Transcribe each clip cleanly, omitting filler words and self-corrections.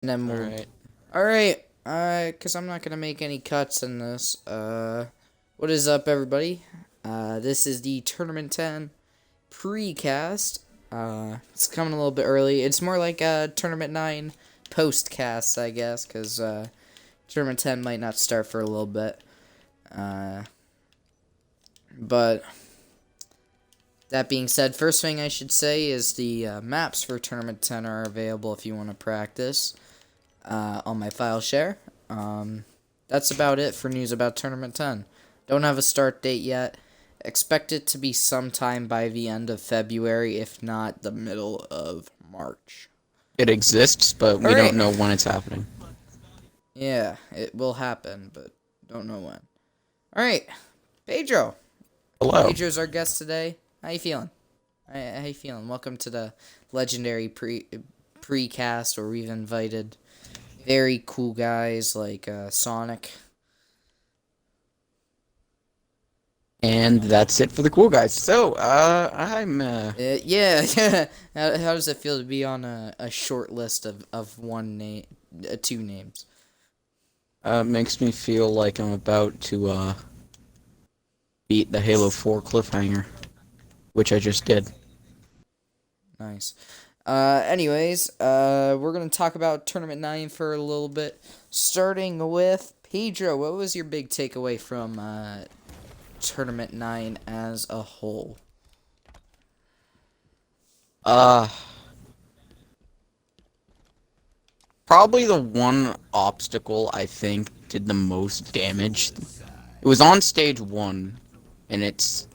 And then we'll... Alright. Because I'm not going to make any cuts in this. What is up, everybody? This is the Tournament 10 Precast. It's coming a little bit early. It's more like a Tournament 9 postcast, I guess, because Tournament 10 might not start for a little bit. But that being said, first thing I should say is the maps for Tournament 10 are available if you want to practice on my file share. That's about it for news about Tournament 10. Don't have a start date yet. Expect it to be sometime by the end of February, if not the middle of March. It exists, but we don't know when it's happening. Yeah, it will happen, but don't know when. Alright, Pedro. Hello. Pedro's our guest today. How you feeling? How you feeling? Welcome to the legendary precast, where we've invited very cool guys like Sonic. And that's it for the cool guys. So, I'm, yeah. How does it feel to be on a short list of one name, two names? makes me feel like I'm about to, beat the Halo 4 cliffhanger, which I just did. Nice. Anyways, we're gonna talk about Tournament 9 for a little bit, starting with Pedro. What was your big takeaway from Tournament 9 as a whole? Probably the one obstacle I think did the most damage. It was on stage 1, and it's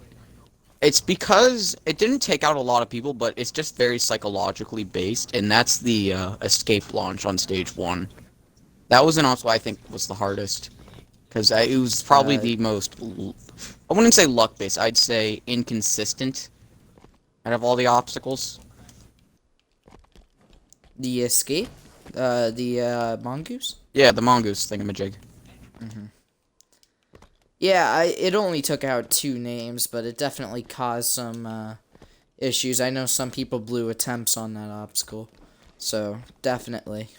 because it didn't take out a lot of people, but it's just very psychologically based, and that's the escape launch on stage 1. That was an obstacle I think was the hardest, because it was probably the most, I wouldn't say luck-based, I'd say inconsistent out of all the obstacles. The escape? The mongoose? Yeah, the mongoose thingamajig. Yeah, it only took out 2 names, but it definitely caused some issues. I know some people blew attempts on that obstacle, so definitely.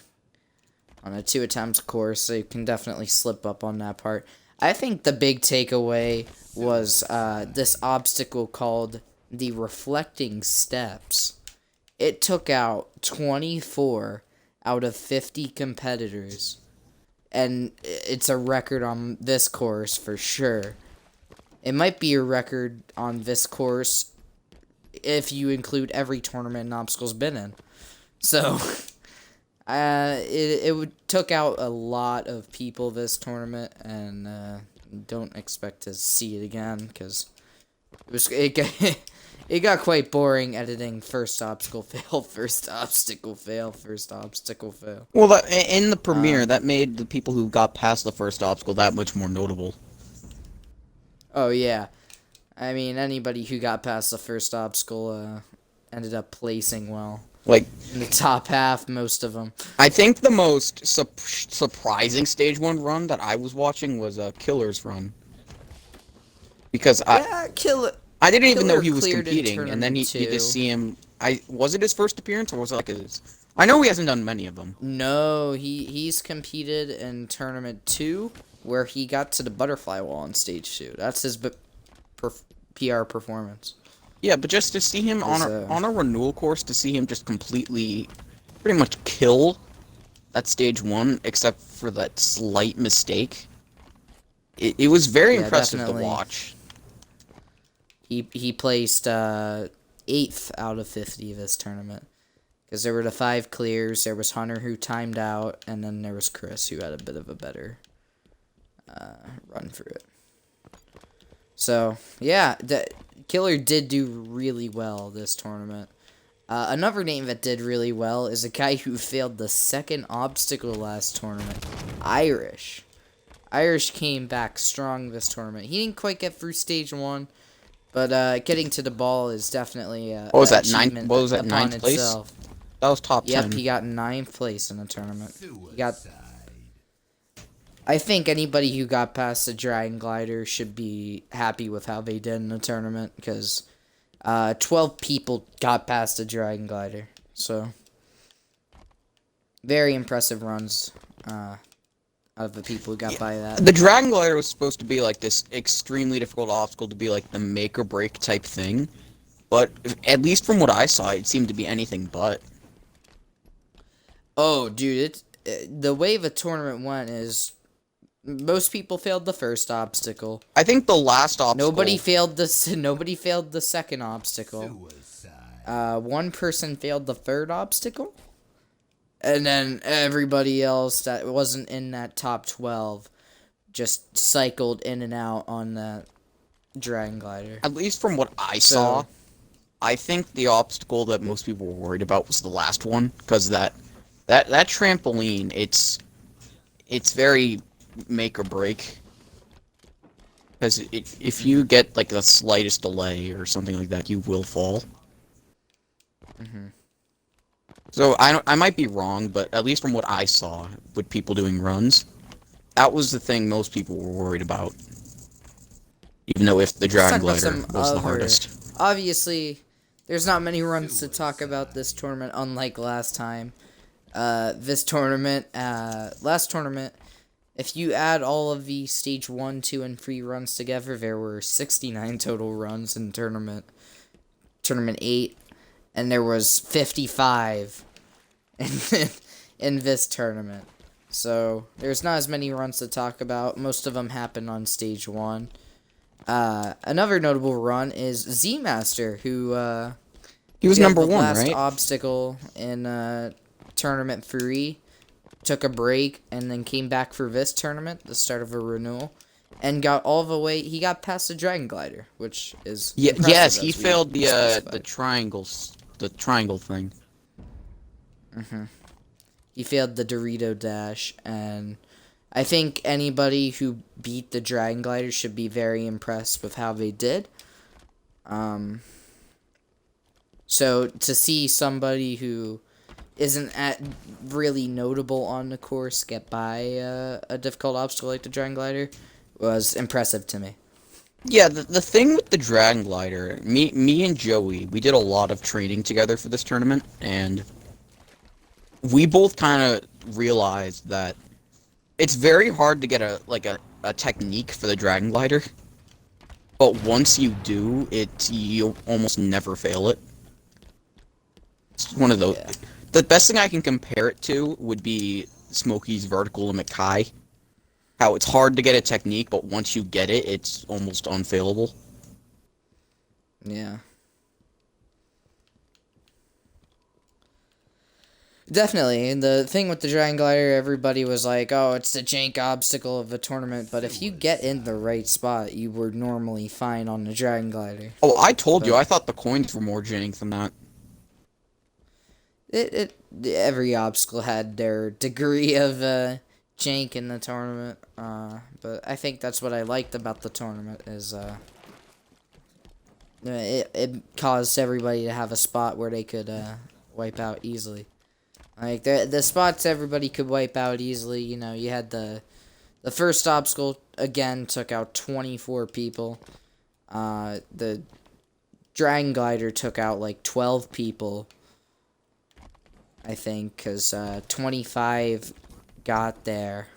On a 2 attempts course, so you can definitely slip up on that part. I think the big takeaway was this obstacle called the reflecting steps. It took out 24 out of 50 competitors. And it's a record on this course for sure. It might be a record on this course if you include every tournament an obstacle's been in. So, it took out a lot of people this tournament, and don't expect to see it again, because it got quite boring editing first obstacle fail, first obstacle fail, first obstacle fail. Well, in the premiere, that made the people who got past the first obstacle that much more notable. Oh, yeah. I mean, anybody who got past the first obstacle ended up placing well. Like, in the top half, most of them. I think the most surprising stage 1 run that I was watching was Killer's run. Because I didn't even know he was competing, and then you just see him. Was it his first appearance, or was it like his? I know he hasn't done many of them. No, he's competed in Tournament 2, where he got to the butterfly wall on stage 2. That's his PR performance. Yeah, but just to see him on a renewal course, to see him just completely, pretty much kill that stage 1, except for that slight mistake. It was very impressive definitely. To watch. He placed 8th out of 50 this tournament. Because there were the 5 clears, there was Hunter who timed out, and then there was Chris who had a bit of a better run for it. So, yeah, Killer did do really well this tournament. Another name that did really well is a guy who failed the second obstacle last tournament, Irish. Irish came back strong this tournament. He didn't quite get through stage 1. But getting to the ball is definitely what was that, ninth place? Itself. That was top 10. Yep, he got 9th place in the tournament. I think anybody who got past the Dragon Glider should be happy with how they did in the tournament, because 12 people got past the Dragon Glider. So Very impressive runs out of the people who got by that. The Dragon Glider was supposed to be like this extremely difficult obstacle to be like the make or break type thing. But at least from what I saw, it seemed to be anything but. Oh, dude, the way the tournament went is most people failed the first obstacle. I think the last obstacle... Nobody failed the second obstacle. One person failed the third obstacle. And then everybody else that wasn't in that top 12 just cycled in and out on the Dragon Glider. At least from what I saw, I think the obstacle that most people were worried about was the last one, because that trampoline, it's very make or break. Because if you get like the slightest delay or something like that, you will fall. Mm-hmm. So I might be wrong, but at least from what I saw with people doing runs, that was the thing most people were worried about. Even though if the Dragon Glider was the hardest. Obviously, there's not many runs to talk about this tournament, unlike last time. Last tournament, if you add all of the stage 1, 2, and 3 runs together, there were 69 total runs in tournament 8. And there was 55 in this tournament. So, there's not as many runs to talk about. Most of them happen on stage 1. Another notable run is Z-Master, who, he was number 1, last right? obstacle in, tournament 3. Took a break, and then came back for this tournament, the start of a renewal. And got all the way. He got past the Dragon Glider, which is yes. He failed the triangles, the triangle thing. He failed the Dorito Dash, and I think anybody who beat the Dragon Glider should be very impressed with how they did. So to see somebody who isn't really notable on the course get by a difficult obstacle like the Dragon Glider was impressive to me. Yeah, the thing with the Dragon Glider, me and Joey, we did a lot of training together for this tournament, and we both kind of realized that it's very hard to get a technique for the Dragon Glider, but once you do, you almost never fail it. It's one of those. Yeah. The best thing I can compare it to would be Smokey's vertical limit Kai. How it's hard to get a technique, but once you get it, it's almost unfailable. Yeah. Definitely. And the thing with the Dragon Glider, everybody was like, oh, it's the jank obstacle of the tournament. But if you get in the right spot, you were normally fine on the Dragon Glider. Oh, I told you, I thought the coins were more jank than that. Every obstacle had their degree of jank in the tournament. But I think that's what I liked about the tournament is it caused everybody to have a spot where they could wipe out easily. Like the spots everybody could wipe out easily, you know, you had the first obstacle again took out 24 people. The Dragon Glider took out like 12 people. I think cuz 25 got there.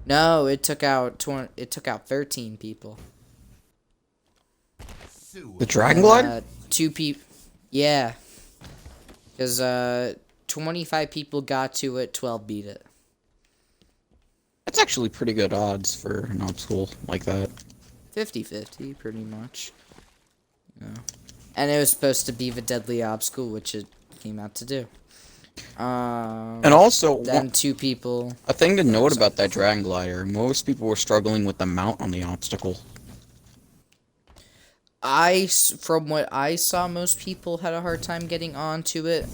No, it took out 13 people. The Dragon Glider? 2 people. Yeah. Cuz 25 people got to it, 12 beat it. That's actually pretty good odds for an obstacle like that. 50-50, pretty much. Yeah. And it was supposed to be the deadly obstacle, which it came out to do. And also, then 2 people. A thing to note about that Dragon Glider, most people were struggling with the mount on the obstacle. From what I saw, most people had a hard time getting onto it.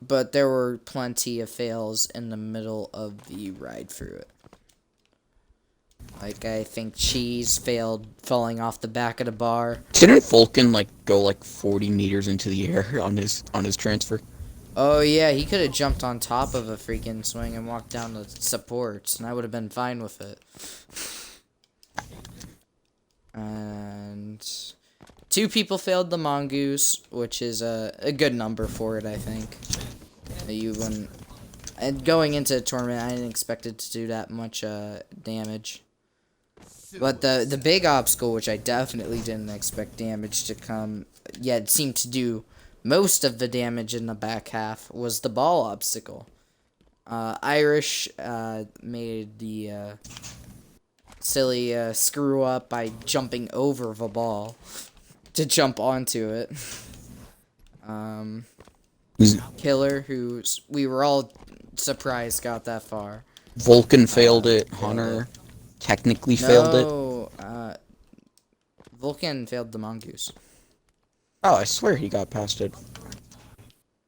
But there were plenty of fails in the middle of the ride through it. Like, I think Cheese failed falling off the back of the bar. Didn't Vulcan, go 40 meters into the air on his transfer? Oh, yeah, he could have jumped on top of a freaking swing and walked down the supports, and I would have been fine with it. And 2 people failed the mongoose, which is a good number for it, I think. You wouldn't And going into the tournament, I didn't expect it to do that much damage. But the big obstacle, which I definitely didn't expect damage to come, yet seemed to do most of the damage in the back half, was the ball obstacle. Irish made the silly screw up by jumping over the ball to jump onto it. Killer, who we were all surprised got that far. Vulcan failed it. Hunter technically failed it. No, Vulcan failed the mongoose. Oh, I swear he got past it.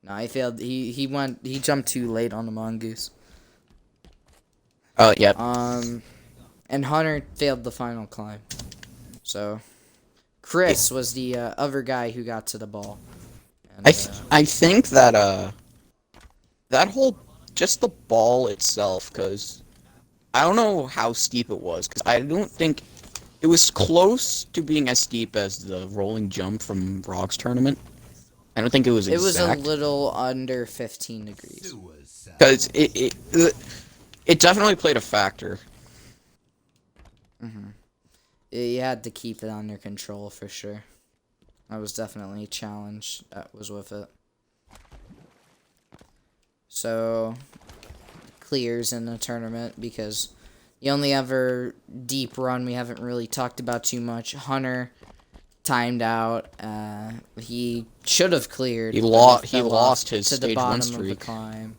No, he failed. He jumped too late on the mongoose. Oh, yeah. And Hunter failed the final climb. So, Chris was the other guy who got to the ball. And, I think that that whole just the ball itself, because I don't know how steep it was, because I don't think it was close to being as steep as the rolling jump from Rock's tournament. I don't think it was exact. It was a little under 15 degrees. Because it definitely played a factor. You had to keep it under control for sure. That was definitely a challenge that was with it. So, clears in the tournament because the only other deep run we haven't really talked about too much. Hunter timed out. He should have cleared. He lost his to the stage 1 bottom streak. of the climb.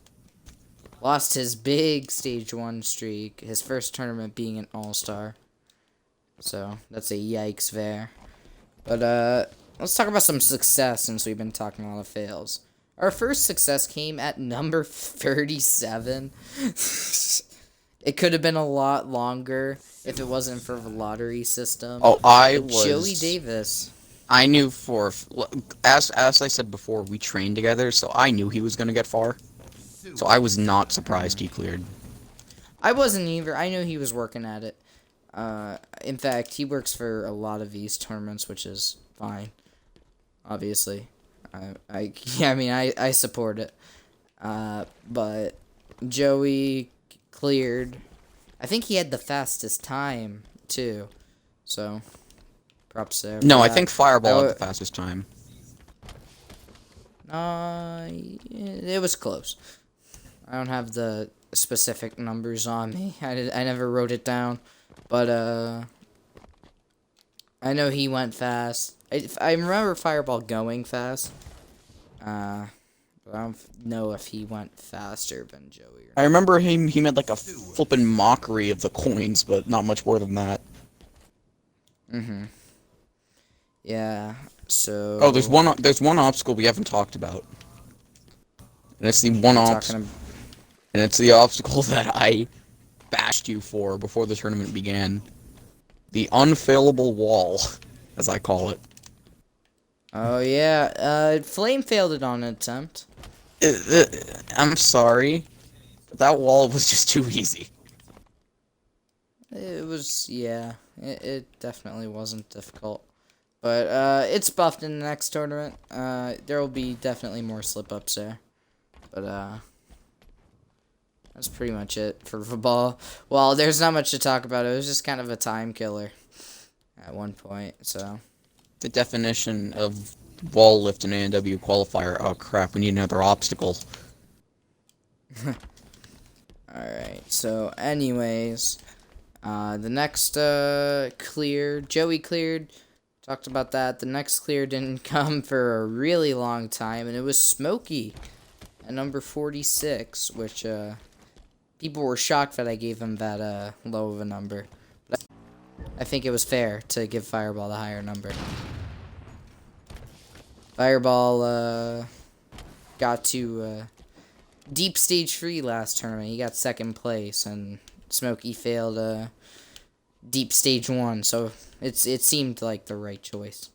Lost his big stage 1 streak. His first tournament being an all-star. So that's a yikes there. But let's talk about some success since we've been talking a lot of fails. Our first success came at number 37. It could have been a lot longer if it wasn't for the lottery system. Oh, Joey Davis. I knew as I said before, we trained together, so I knew he was gonna get far. So I was not surprised he cleared. I wasn't either. I knew he was working at it. In fact, he works for a lot of these tournaments, which is fine. Obviously, I support it. But Joey cleared. I think he had the fastest time too. So, props there. No, I think Fireball had the fastest time. It was close. I don't have the specific numbers on me. I never wrote it down. But, I know he went fast. I remember Fireball going fast. But I don't know if he went faster than Joey. I remember he made like a flippin' mockery of the coins, but not much more than that. Yeah, so... Oh, there's one obstacle we haven't talked about. And it's the and it's the obstacle that I bashed you for before the tournament began. The unfailable wall, as I call it. Oh, yeah. Flame failed it on an attempt. I'm sorry, but that wall was just too easy. It was, yeah. It definitely wasn't difficult. But, it's buffed in the next tournament. There will be definitely more slip-ups there. But, that's pretty much it for the ball. Well, there's not much to talk about. It was just kind of a time killer at one point, so. The definition of wall lift in A&W qualifier. Oh, crap, we need another obstacle. Alright, so anyways, the next clear, Joey cleared, talked about that. The next clear didn't come for a really long time, and it was Smokey at number 46, which people were shocked that I gave him that low of a number. But I think it was fair to give Fireball the higher number. Fireball got to deep stage 3 last tournament. He got second place, and Smokey failed deep stage 1. So it seemed like the right choice.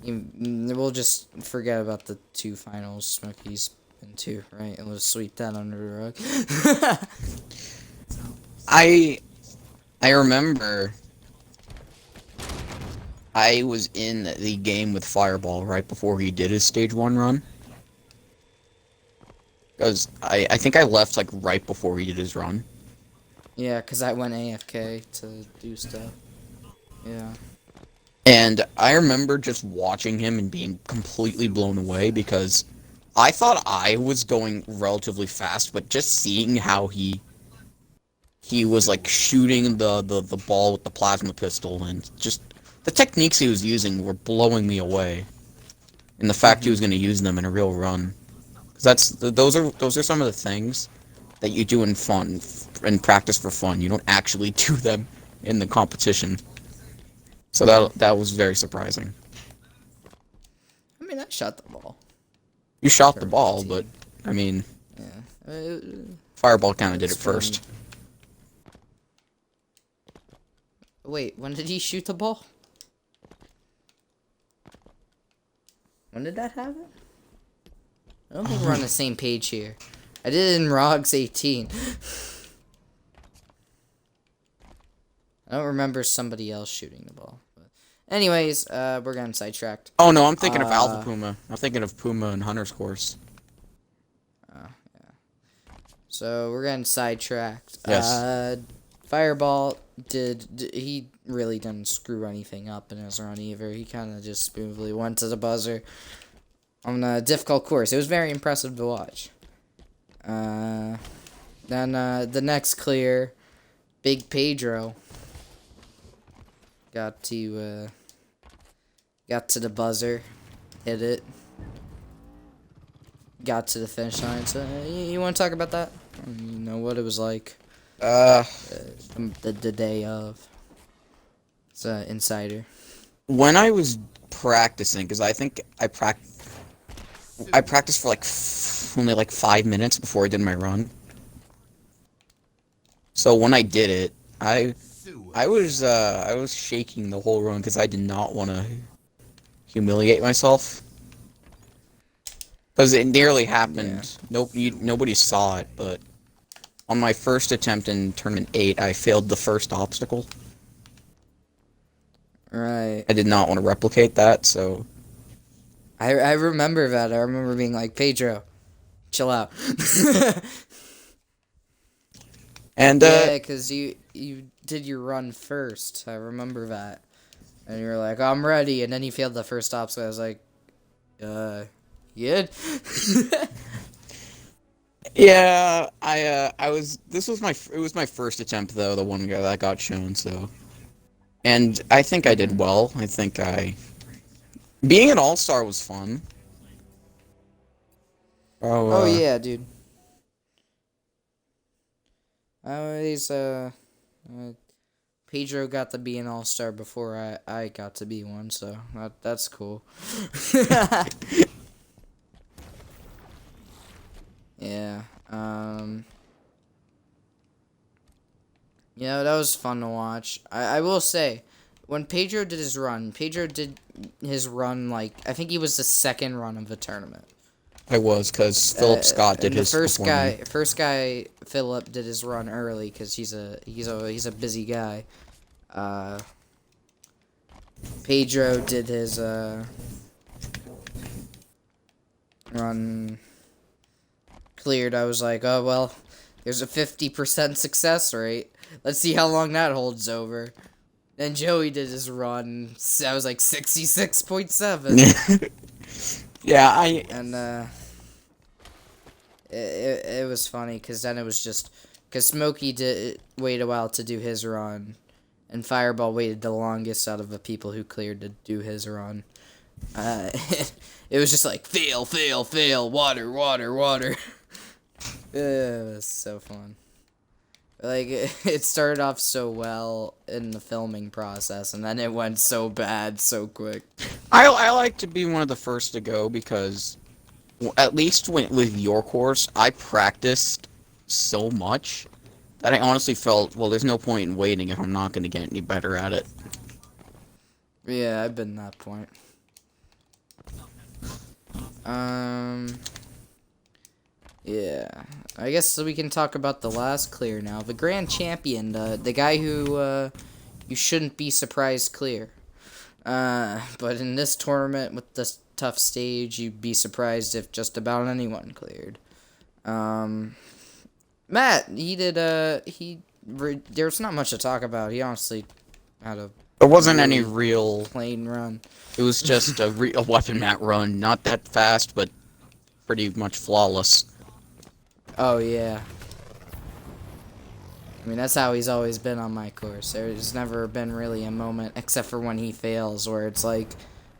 We'll just forget about the 2 finals. Smokey's been 2, right? And we'll just sweep that under the rug. I remember I was in the game with Fireball right before he did his stage 1 run. Because I think I left like right before he did his run. Yeah, because I went AFK to do stuff. Yeah. And I remember just watching him and being completely blown away because I thought I was going relatively fast, but just seeing how he was like shooting the ball with the plasma pistol and just the techniques he was using were blowing me away. And the fact he was going to use them in a real run. Because those are some of the things that you do in fun, in practice for fun. You don't actually do them in the competition. So that was very surprising. I mean, I shot the ball. You shot the For ball, 15. but I mean, Yeah. Fireball kind of did it It's fun. first. Wait, when did he shoot the ball? When did that happen? I don't think we're on the same page here. I did it in ROGS 18. I don't remember somebody else shooting the ball. But anyways, we're getting sidetracked. Oh no, I'm thinking of Alpha Puma. I'm thinking of Puma and Hunter's course. Yeah. So we're getting sidetracked. Yes. Fireball he really didn't screw anything up in his run either. He kind of just smoothly went to the buzzer on a difficult course. It was very impressive to watch. Then the next clear, Big Pedro got to the buzzer, hit it, got to the finish line. So you want to talk about that? You know what it was like. The day of. It's an insider. When I was practicing, because I think I practiced for like only like 5 minutes before I did my run. So when I did it, I was shaking the whole run because I did not want to humiliate myself. Because it nearly happened. Yeah. Nobody saw it, but on my first attempt in Tournament 8, I failed the first obstacle. Right. I did not want to replicate that, so... I remember that. I remember being like, Pedro, chill out. And, yeah, because you did your run first. I remember that. And you were like, I'm ready. And then you failed the first obstacle. I was like, good? Yeah, it was my first attempt, though, the one guy that got shown, so... And I think I did well. Being an all-star was fun. Oh, yeah, dude. I always, Pedro got to be an all-star before I got to be one, so that's cool. Yeah, yeah, that was fun to watch. I will say, when Pedro did his run, like, I think he was the second run of the tournament. I was, because Philip Scott did his first guy, Philip, did his run early, because he's a busy guy. Pedro did his, run cleared. I was like, oh, well, there's a 50% success rate. Let's see how long that holds over. Then Joey did his run. I was like 66.7. Yeah, it was funny because then it was just because Smokey did wait a while to do his run, and Fireball waited the longest out of the people who cleared to do his run. It was just like fail, fail, fail, water, water, water. It was so fun. Like, it started off so well in the filming process, and then it went so bad so quick. I like to be one of the first to go because, at least with your course, I practiced so much that I honestly felt, well, there's no point in waiting if I'm not going to get any better at it. Yeah, I've been that point. Yeah, I guess we can talk about the last clear now. The grand champion, the guy who, you shouldn't be surprised clear. But in this tournament with this tough stage, you'd be surprised if just about anyone cleared. Matt, he did, there's not much to talk about. He honestly had a There wasn't any really real. plain run. It was just a weapon mat run, not that fast, but pretty much flawless. Oh, yeah. I mean, that's how he's always been on my course. There's never been really a moment, except for when he fails, where it's like,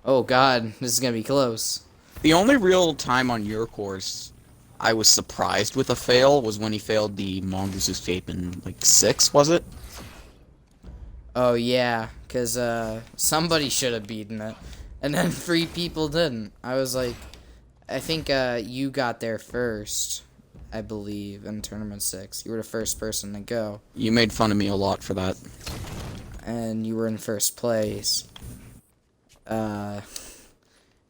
oh god, this is gonna be close. The only real time on your course I was surprised with a fail was when he failed the Mongoose Escape in, like, 6, was it? Oh, yeah, because, somebody should have beaten it, and then 3 people didn't. I was like, I think, you got there first, I believe, in Tournament 6. You were the first person to go. You made fun of me a lot for that. And you were in first place. I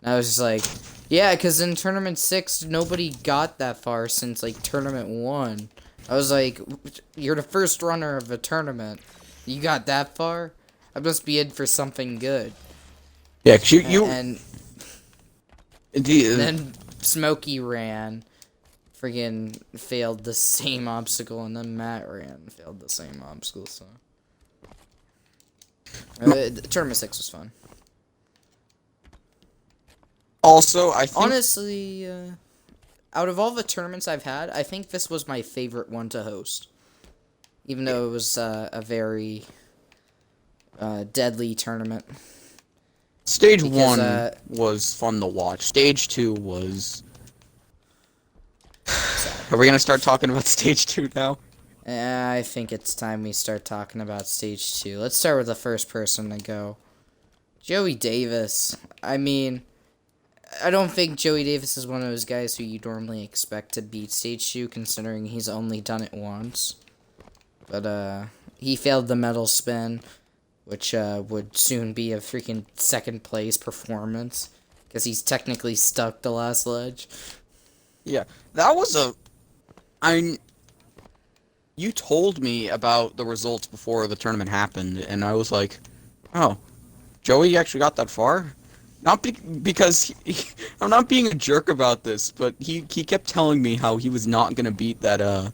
was just like, yeah, because in Tournament 6, nobody got that far since, like, Tournament 1. I was like, you're the first runner of a tournament. You got that far? I must be in for something good. Yeah, cause And then Smokey ran, friggin' failed the same obstacle, and then Matt ran and failed the same obstacle, so. Tournament 6 was fun. Also, I think... Honestly, out of all the tournaments I've had, I think this was my favorite one to host. Even though it was a very deadly tournament. Stage 1 was fun to watch. Stage 2 was... Are we gonna start talking about Stage 2 now? I think it's time we start talking about Stage 2. Let's start with the first person to go. Joey Davis. I mean... I don't think Joey Davis is one of those guys who you normally expect to beat Stage 2, considering he's only done it once. But, he failed the metal spin, which, would soon be a freaking second place performance, because he's technically stuck the last ledge. Yeah, that was a... You told me about the results before the tournament happened, and I was like, oh, Joey actually got that far? Not because I'm not being a jerk about this, but he kept telling me how he was not gonna beat that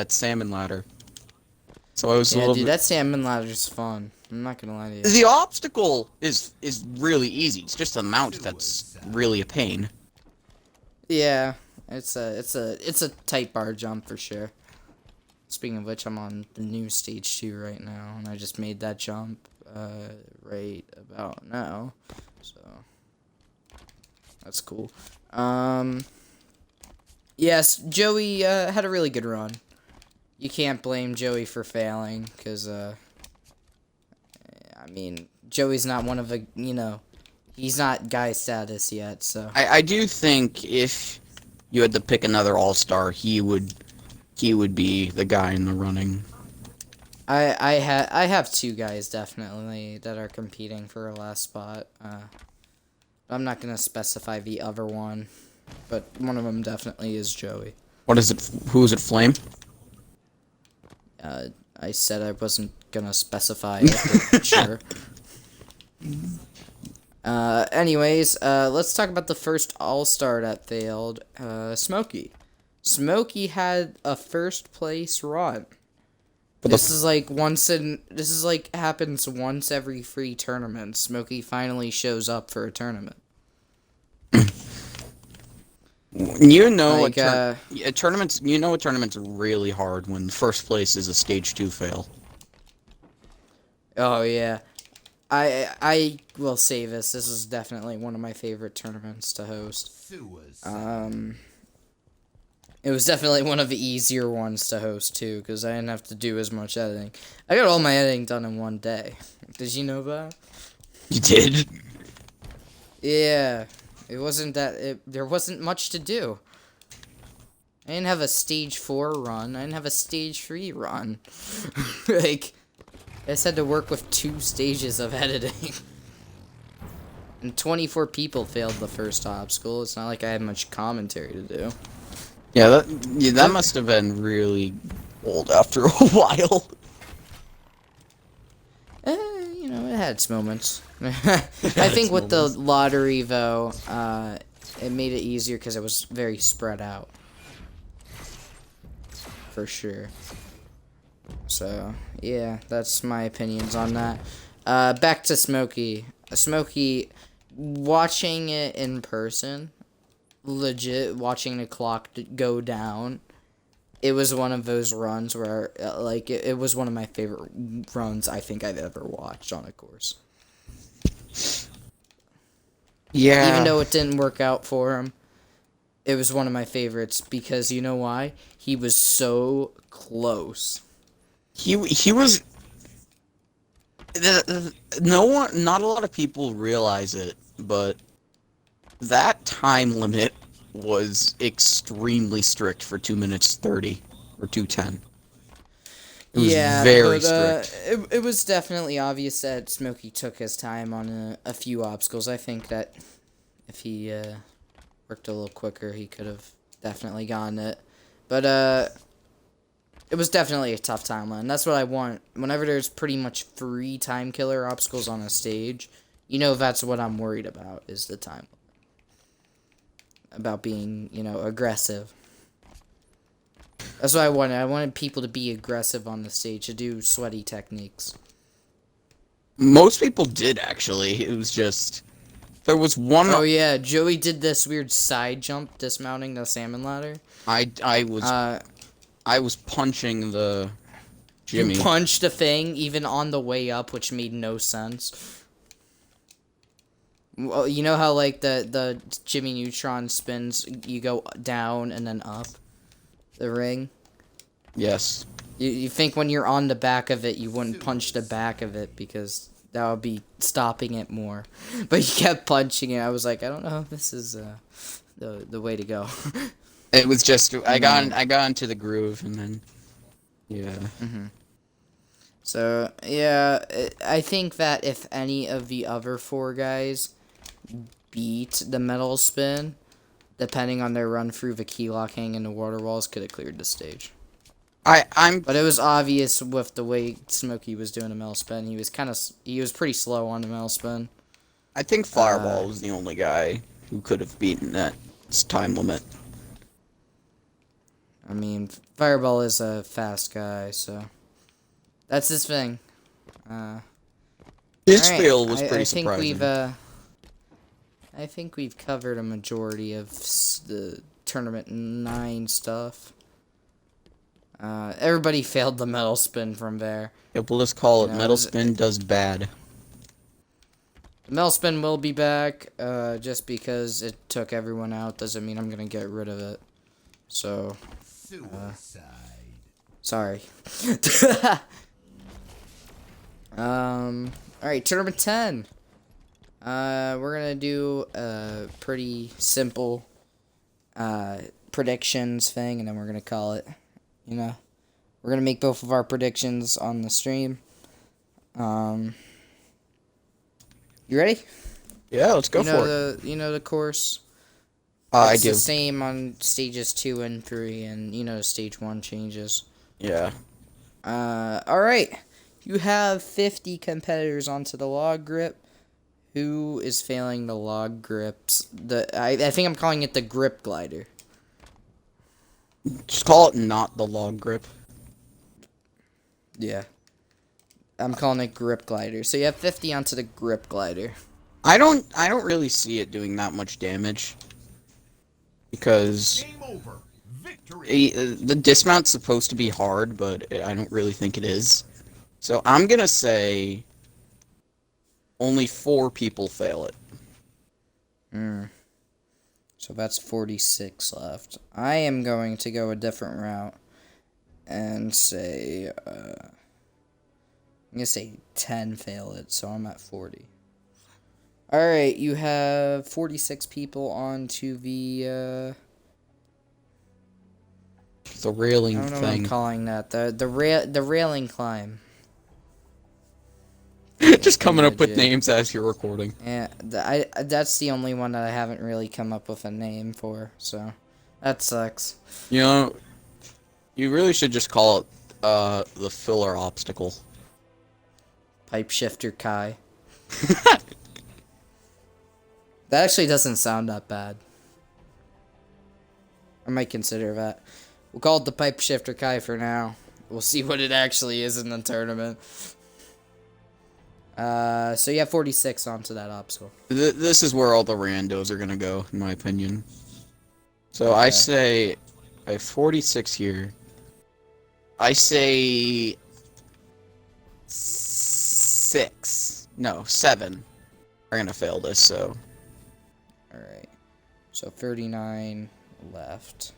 salmon ladder. So I was a little dude, bit... that salmon ladder's fun. I'm not gonna lie to you. The obstacle is really easy. It's just the mount that's really a pain. Yeah, it's a tight bar jump for sure. Speaking of which, I'm on the new Stage 2 right now, and I just made that jump right about now, so that's cool. Yes, Joey had a really good run. You can't blame Joey for failing, because I mean, Joey's not one of the, he's not guy status yet, so. I do think if you had to pick another all-star, he would be the guy in the running. I have 2 guys definitely that are competing for a last spot. I'm not gonna specify the other one, but one of them definitely is Joey. What is it? Who is it? Flame? I said I wasn't gonna specify it, but sure. Anyways, let's talk about the first all-star that failed. Smokey. Smokey had a first place run. This is like happens once every 3 tournaments. Smokey finally shows up for a tournament. You know, like, a tournament's really hard when first place is a Stage 2 fail. Oh yeah, I will say this. This is definitely one of my favorite tournaments to host. It was definitely one of the easier ones to host, too, because I didn't have to do as much editing. I got all my editing done in one day. Did you know that? You did? Yeah. It wasn't that... there wasn't much to do. I didn't have a Stage 4 run. I didn't have a Stage 3 run. Like, I just had to work with 2 stages of editing. And 24 people failed the first obstacle. It's not like I had much commentary to do. Yeah, that must have been really old after a while. It had its moments. I think with the lottery, though, it made it easier because it was very spread out. For sure. So, yeah, that's my opinions on that. Back to Smokey. Smokey, watching it in person, legit, watching the clock go down, it was one of those runs where, like, it was one of my favorite runs I think I've ever watched on a course. Yeah. Even though it didn't work out for him, it was one of my favorites because you know why? He was so close. He was. Not a lot of people realize it, but that time limit was extremely strict for 2 minutes 30 or 2:10. It was very strict. It was definitely obvious that Smokey took his time on a few obstacles. I think that if he worked a little quicker, he could have definitely gotten it. But it was definitely a tough timeline. That's what I want. Whenever there's pretty much free time killer obstacles on a stage, you know that's what I'm worried about, is the time. About being, you know, aggressive. That's what I wanted. I wanted people to be aggressive on the stage, to do sweaty techniques. Most people did, actually. It was just... There was one... Oh, yeah. Joey did this weird side jump, dismounting the salmon ladder. I was punching the Jimmy. You punched a thing even on the way up, which made no sense. Well, you know how like the Jimmy Neutron spins, you go down and then up the ring? Yes. You think when you're on the back of it, you wouldn't punch the back of it because that would be stopping it more. But you kept punching it. I was like, I don't know if this is the way to go. It was just I got into the groove and then yeah. So yeah, I think that if any of the other four guys beat the metal spin, depending on their run through the key locking and the water walls, could have cleared the stage. But it was obvious with the way Smokey was doing a metal spin. He was pretty slow on the metal spin. I think Fireball was the only guy who could have beaten that time limit. I mean, Fireball is a fast guy, so that's his thing. His right, fail was pretty surprising. I think we've covered a majority of the Tournament 9 stuff. Everybody failed the metal spin from there. Yeah, we'll just call it metal spin does bad. The metal spin will be back, just because it took everyone out doesn't mean I'm gonna get rid of it. So, sorry. Alright, Tournament 10. We're gonna do a pretty simple, predictions thing, and then we're gonna call it, you know. We're gonna make both of our predictions on the stream. You ready? Yeah, let's go for it. You know the course? I It's do. the same on stages 2 and 3, and you know stage 1 changes. Yeah. Alright. You have 50 competitors onto the log grip. Who is failing the log grips? I think I'm calling it the grip glider. Just call it not the log grip. Yeah. I'm calling it grip glider. So you have 50 onto the grip glider. I don't really see it doing that much damage. Because the dismount's supposed to be hard, but I don't really think it is. So I'm gonna say only 4 people fail it. So that's 46 left. I am going to go a different route and say, I'm gonna say 10 fail it, so I'm at 40. Alright, you have 46 people onto the railing I don't know thing. what I'm calling that. The railing climb. Just coming up with names as you're recording. Yeah, that's the only one that I haven't really come up with a name for, so that sucks. You know, you really should just call it the filler obstacle. Pipe Shifter Kai. That actually doesn't sound that bad. might consider that. We'll call it the Pipe Shifter Kai for now. We'll see what it actually is in the tournament. So you have 46 onto that obstacle. This is where all the randos are gonna go, in my opinion. So Okay. I say, I have 46 here. I say 6. No, 7 are gonna fail this. So. Alright. So 39 left.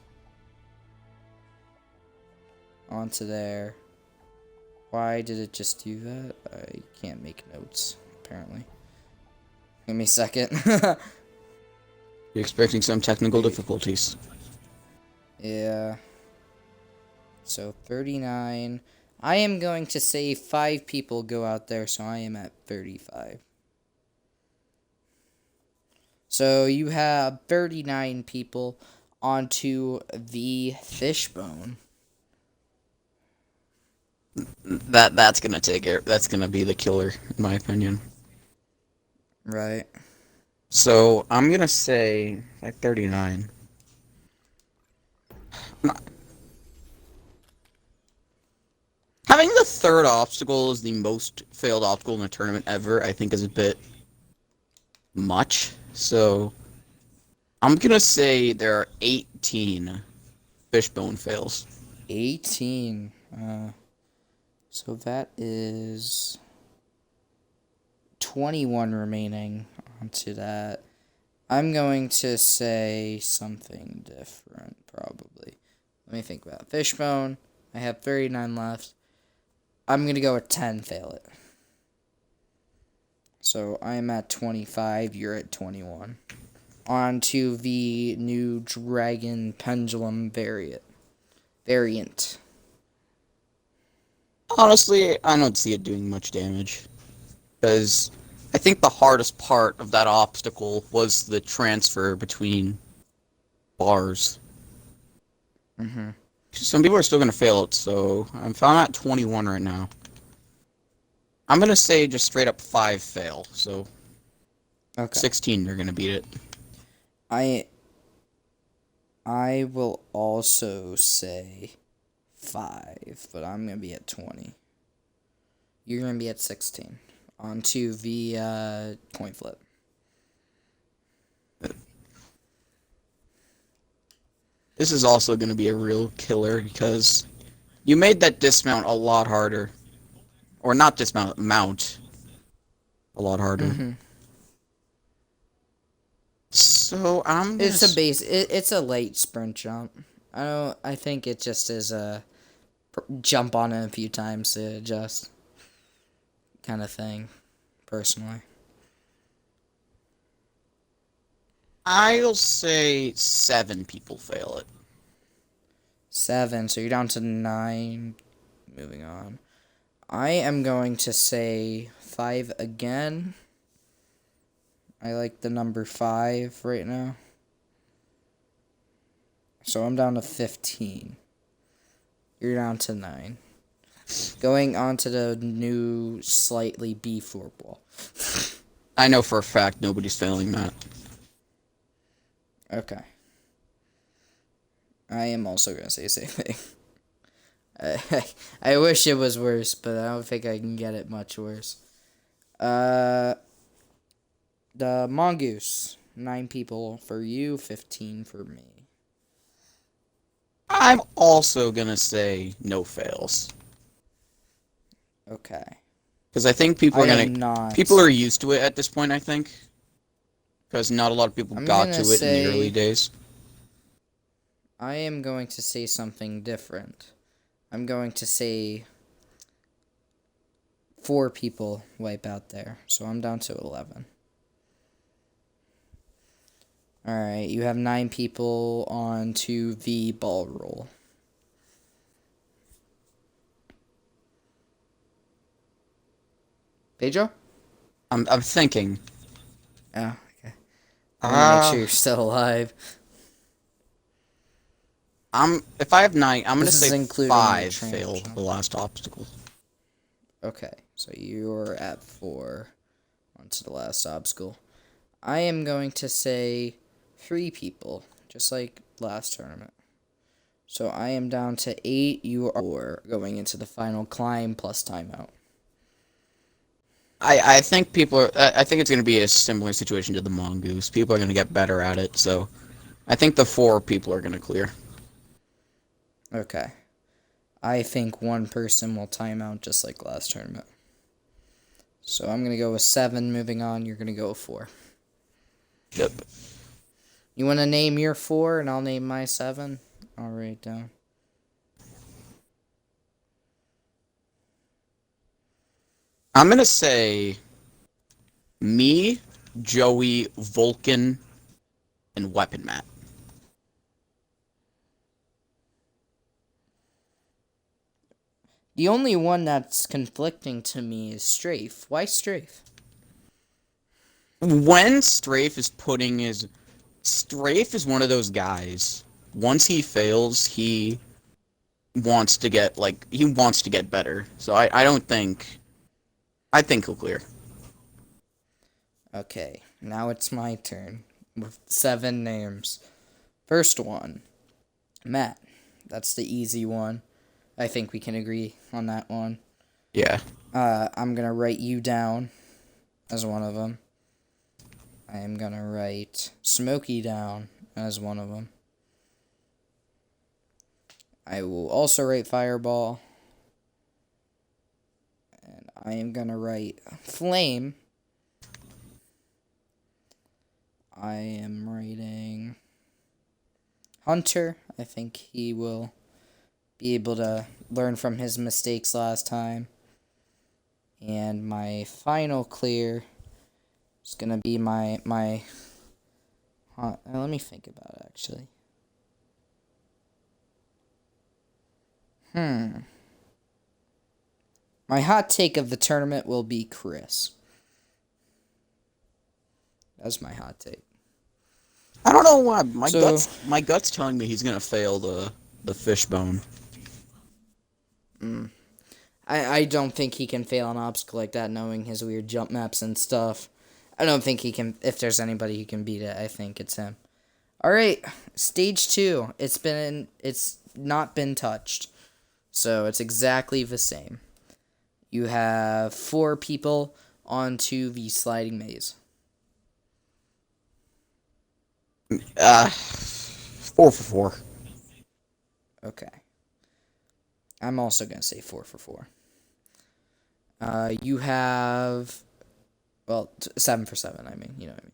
Onto there. Why did it just do that? I can't make notes, apparently. Give me a second. You're expecting some technical difficulties. Yeah. So 39. I am going to say 5 people go out there, so I am at 35. So you have 39 people onto the fishbone. That's gonna take it. That's gonna be the killer, in my opinion. Right. So I'm gonna say like 39. Having the third obstacle as the most failed obstacle in the tournament ever, I think, is a bit much. So I'm gonna say there are 18 fishbone fails. 18. So that is 21 remaining onto that. I'm going to say something different, probably. Let me think about it. Fishbone. I have 39 left. I'm going to go with 10 fail it. So I'm at 25. You're at 21. On to the new Dragon Pendulum variant. Honestly, I don't see it doing much damage. Because I think the hardest part of that obstacle was the transfer between bars. Mm-hmm. Some people are still going to fail it, so I'm at 21 right now. I'm going to say just straight up 5 fail, so Okay. 16 are going to beat it. I will also say 5, but I'm going to be at 20. You're going to be at 16. On to the coin flip. This is also going to be a real killer because you made that dismount a lot harder. Or not dismount, mount a lot harder. Mm-hmm. So I'm gonna It's a late sprint jump. I think it just is a jump on it a few times to adjust kind of thing, personally. I'll say 7 people fail it. 7, so you're down to 9. Moving on. I am going to say 5 again. I like the number 5 right now. So I'm down to 15. You're down to 9. Going on to the new slightly B4 ball. I know for a fact nobody's failing that. Okay. I am also going to say the same thing. I wish it was worse, but I don't think I can get it much worse. The mongoose. 9 people for you, 15 for me. I'm also gonna say no fails. Okay. Because I think people are used to it at this point, I think. Because not a lot of people got to it in the early days. I am going to say something different. I'm going to say 4 people wipe out there. So I'm down to 11. Alright, you have 9 people on to the ball roll. Pedro? I'm thinking. Oh, okay. I want to make sure you're still alive. If I have 9, I'm gonna say including 5 fail the last obstacle. Okay, so you're at 4 onto the last obstacle. I am going to say 3 people, just like last tournament. So I am down to 8. You are 4 going into the final climb plus timeout. I think people are. I think it's going to be a similar situation to the mongoose. People are going to get better at it, so I think the 4 people are going to clear. Okay. I think one person will time out just like last tournament. So I'm going to go with 7. Moving on, you're going to go with 4. Yep. You want to name your 4 and I'll name my 7? I'll write it down. I'm going to say me, Joey, Vulcan, and Weapon Matt. The only one that's conflicting to me is Strafe. Why Strafe? When Strafe is putting his... Strafe is one of those guys. Once he fails, he wants to get, like, he wants to get better. So I don't think... I think he'll clear. Okay, now it's my turn with 7 names. First one, Matt. That's the easy one. I think we can agree on that one. Yeah. I'm going to write you down as one of them. I am going to write Smokey down as one of them. I will also write Fireball. And I am going to write Flame. I am writing Hunter. I think he will be able to learn from his mistakes last time. And my final clear is going to be my let me think about it, actually. My hot take of the tournament will be Chris. That's my hot take. I don't know why. My gut's telling me he's gonna fail the fishbone. I don't think he can fail an obstacle like that, knowing his weird jump maps and stuff. I don't think he can. If there's anybody who can beat it, I think it's him. All right, stage 2. It's not been touched, so it's exactly the same. You have 4 people onto the sliding maze. 4 for 4. Okay. I'm also gonna say 4 for 4. You have, well, 7 for 7. I mean, you know what I mean.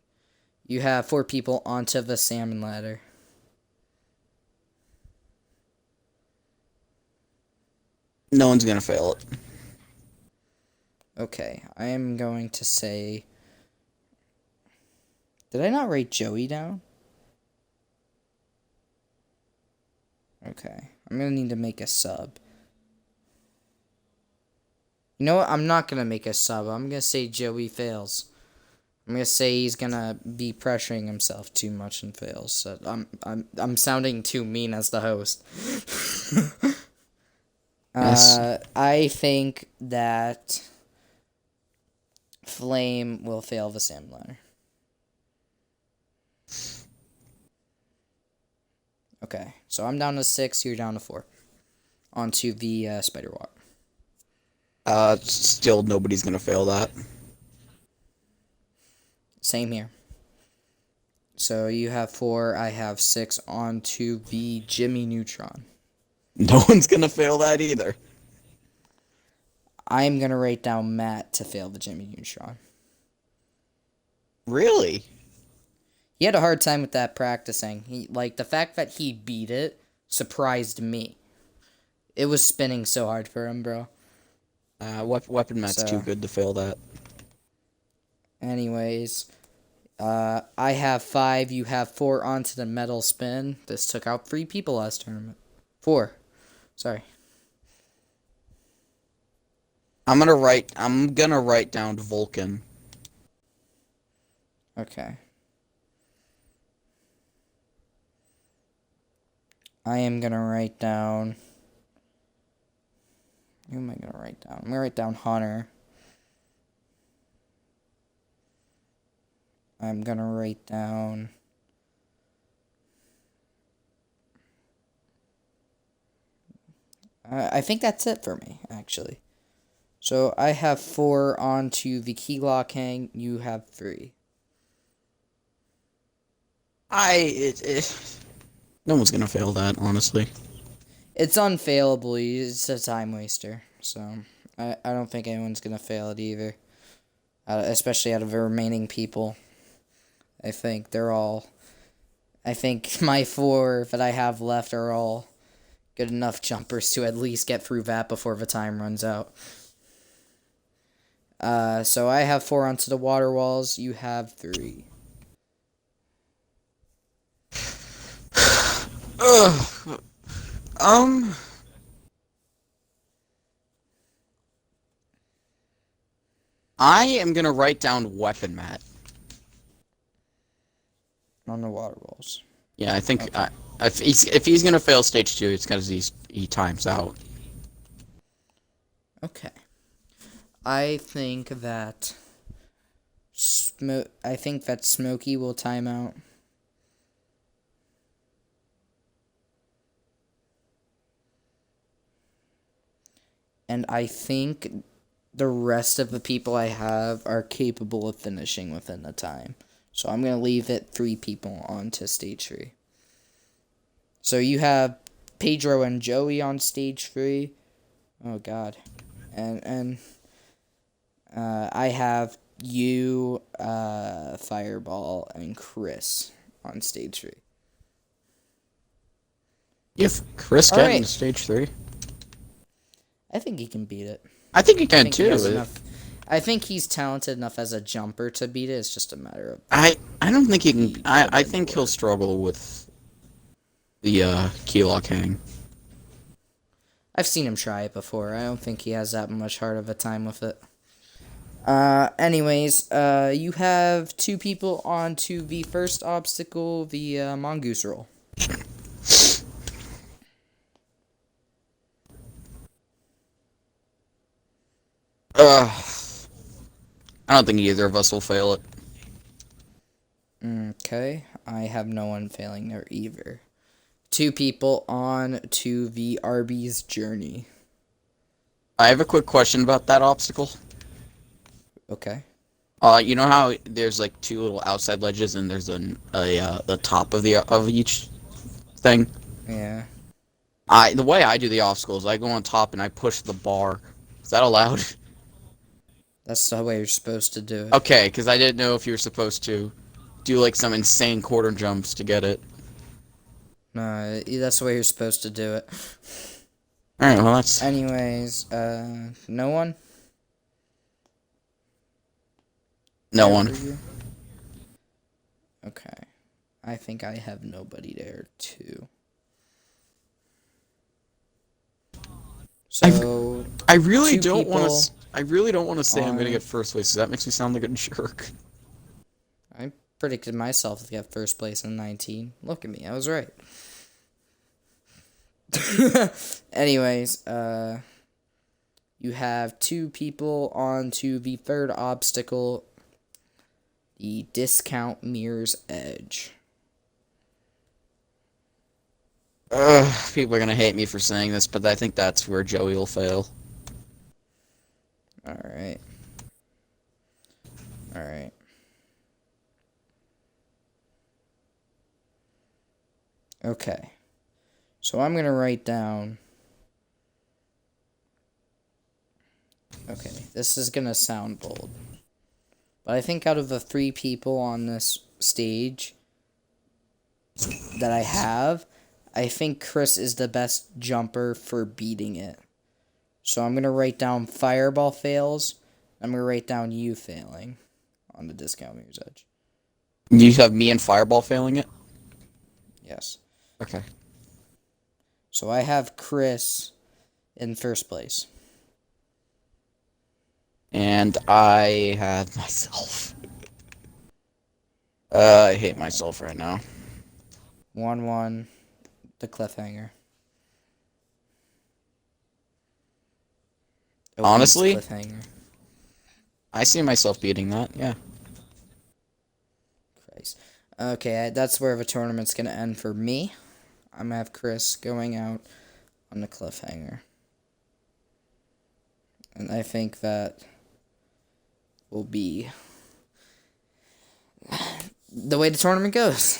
You have 4 people onto the salmon ladder. No one's gonna fail it. Okay, I am going to say. Did I not write Joey down? Okay, I'm gonna need to make a sub. You know what? I'm not gonna make a sub. I'm gonna say Joey fails. I'm gonna say he's gonna be pressuring himself too much and fails. So I'm sounding too mean as the host. Yes. I think that Flame will fail the salmon ladder. Okay, so I'm down to 6. You're down to 4. Onto the spider walk. Still nobody's gonna fail that. Same here. So you have 4, I have 6 onto the Jimmy Neutron. No one's gonna fail that either. I'm going to write down Matt to fail the Jimmy Neutron. Really? He had a hard time with that practicing. The fact that he beat it surprised me. It was spinning so hard for him, bro. Weapon Matt's too good to fail that. Anyways, I have 5, you have 4 onto the metal spin. This took out 3 people last tournament. 4. Sorry. I'm gonna write down Vulcan. Okay. I am gonna write down. Who am I gonna write down? I'm gonna write down Hunter. I'm gonna write down. I think that's it for me, actually. So I have 4 onto the key lock hang. You have 3. No one's gonna fail that, honestly. It's unfailable. It's a time waster. So I don't think anyone's gonna fail it either. Especially out of the remaining people. I think they're all. I think my 4 that I have left are all good enough jumpers to at least get through that before the time runs out. So I have 4 onto the water walls. You have 3. Ugh. I am gonna write down weapon mat. On the water walls. Yeah, I think Okay. if he's gonna fail stage 2, it's because he times out. Okay. I think that Smokey will time out. And I think the rest of the people I have are capable of finishing within the time. So I'm going to leave it 3 people on to stage 3. So you have Pedro and Joey on stage 3. Oh, God. And I have you, Fireball, and Chris on stage 3. If Chris All get right. into stage 3, I think he can beat it. I think he I can think he has too. enough. I think he's talented enough as a jumper to beat it. It's just a matter of. I don't think he can. He I put in think the he'll work. struggle with the key lock hang. I've seen him try it before. I don't think he has that much hard of a time with it. Anyways, you have 2 people on to the first obstacle, the mongoose roll. I don't think either of us will fail it. Okay, I have no one failing there either. 2 people on to the Arby's journey. I have a quick question about that obstacle. Okay. You know how there's like 2 little outside ledges and there's the top of each thing. Yeah. The way I do the obstacles, I go on top and I push the bar. Is that allowed? That's the way you're supposed to do it. Okay, because I didn't know if you were supposed to do like some insane quarter jumps to get it. No, that's the way you're supposed to do it. Alright, well that's... Anyways, no one? No there one. for you? Okay. I think I have nobody there, too. So, I really 2 don't want people to... I really don't want to say I'm going to on- get first place, because that makes me sound like a jerk. I predicted myself to get first place in 19. Look at me, I was right. Anyways, you have 2 people on to the third obstacle, the discount mirror's edge. People are going to hate me for saying this, but I think that's where Joey will fail. Alright. Alright. Okay. So I'm going to write down... Okay, this is going to sound bold. But I think out of the 3 people on this stage that I have, I think Chris is the best jumper for beating it. So I'm going to write down Fireball fails. I'm going to write down you failing on the discount mirror's edge. You have me and Fireball failing it? Yes. Okay. So I have Chris in first place. And I have myself. I hate myself right now. 1-1, the cliffhanger. Honestly? Cliffhanger. I see myself beating that, yeah. Christ. Okay, that's where the tournament's going to end for me. I'm going to have Chris going out on the cliffhanger. And I think that will be the way the tournament goes.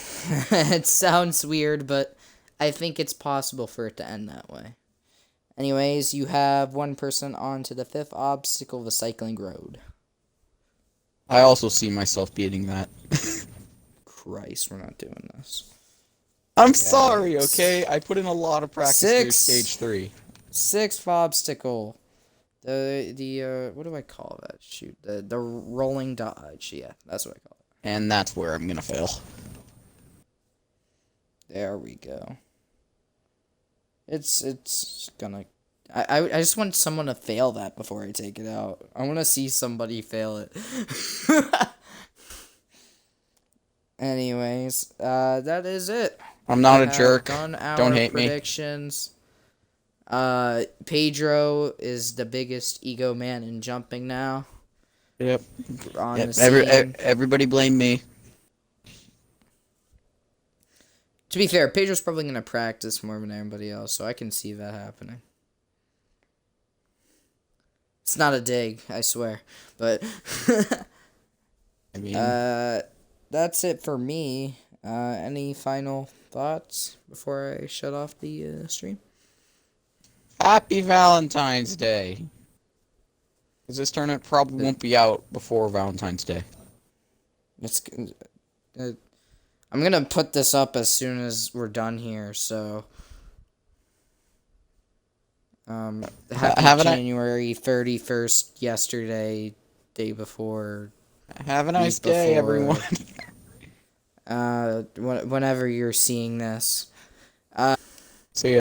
It sounds weird, but I think it's possible for it to end that way. Anyways, you have one person on to the 5th obstacle, the cycling road. I also see myself beating that. Christ, we're not doing this. I'm sorry, okay? I put in a lot of practice through 6. stage 3. 6th obstacle. The what do I call that? Shoot, the rolling dodge. Yeah, that's what I call it. And that's where I'm gonna fail. There we go. It's gonna. I just want someone to fail that before I take it out. I want to see somebody fail it. Anyways, that is it. I'm not We a have jerk. done our Don't hate predictions. Pedro is the biggest ego man in jumping now. me. Yep. On Yep. the scene. Everybody blame me. To be fair, Pedro's probably gonna practice more than everybody else, so I can see that happening. It's not a dig, I swear, but I mean, that's it for me. Any final thoughts before I shut off the stream? happy Valentine's Day. Because this tournament probably won't be out before Valentine's Day. It's. I'm gonna put this up as soon as we're done here. So, happy January 31st. Yesterday, day before. Have a nice day, everyone. Whenever you're seeing this. See ya.